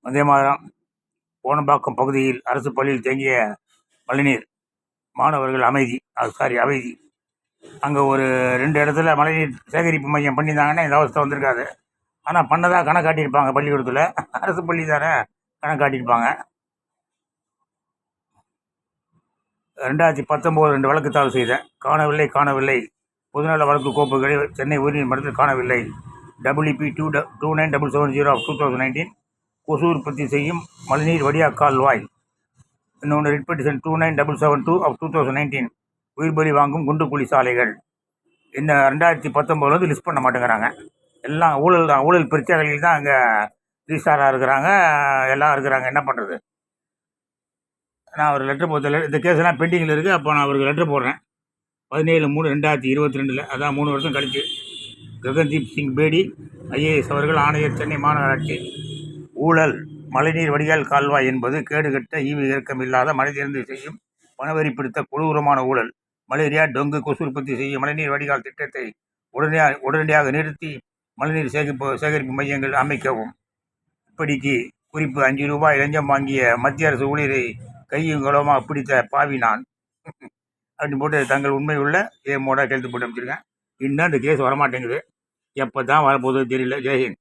அதே மாதிரி கோணம்பாக்கம் பகுதியில் அரசு பள்ளியில் தேங்கிய மழைநீர் மாணவர்கள் அமைதி. அங்கே ஒரு 2 இடத்துல மழைநீர் சேகரிப்பு மையம் பண்ணியிருந்தாங்கன்னா இந்த அவஸ்தை வந்திருக்காது. ஆனால் பண்ணதாக கணக்காட்டியிருப்பாங்க பள்ளிக்கூடத்தில். அரசு பள்ளி தானே, கணக்காட்டியிருப்பாங்க. 2019 2 வழக்கு தாக்கல் செய்தேன். காணவில்லை பொதுநல வழக்கு கோப்புகளை சென்னை உயர்நீதிமன்றத்தில் காணவில்லை. WP 29770 of 2019 கொசு உற்பத்தி செய்யும் மழைநீர் வடியா கால்வாய். இன்னொன்று ரிட் பெட்டிஷன் 29772 of 2019 உயிர் பலி வாங்கும் குண்டு குழி சாலைகள். இந்த 2019 லிஸ்ட் பண்ண மாட்டேங்கிறாங்க. எல்லாம் ஊழல் தான். ஊழல் பிரச்சனைகளில் தான் அங்கே ரீஸ்டாராக இருக்கிறாங்க, எல்லாம் இருக்கிறாங்க. என்ன பண்ணுறது? நான் ஒரு லெட்டர் போட்டு, இந்த கேஸ்லாம் பெண்டிங்கில் இருக்குது. அப்போ நான் அவருக்கு லெட்டர் போடுறேன். 17/3/2022, அதான் 3 வருஷம் கழிச்சு. ககன்தீப் சிங் பேடி IAS அவர்கள், ஆணையர், சென்னை மாநகராட்சி. ஊழல் மழைநீர் வடிகால் கால்வாய் என்பது கேடுகட்ட ஈவு இறக்கம் இல்லாத மழைநீர்ந்து செய்யும் பணவரி பிடித்த கொடூரமான ஊழல். மலேரியா, டொங்கு, கொசு உற்பத்தி செய்யும் மழைநீர் வடிகால் திட்டத்தை உடனடியாக நிறுத்தி மழைநீர் சேகரிப்பு மையங்கள் அமைக்கவும். இப்படிக்கு குறிப்பு: 5 ரூபாய் லஞ்சம் வாங்கிய மத்திய அரசு ஊழியரை கையும் களமாக பிடித்த பாவி நான் அப்படின்னு போட்டு தங்கள் உண்மை உள்ள ஏமோட கையெழுத்து போட்டு அமைச்சிருக்கேன். இன்னும் அந்த கேஸ் வரமாட்டேங்குது. எப்போ தான் வரப்போகுது தெரியல. ஜெய்ஹிந்த்.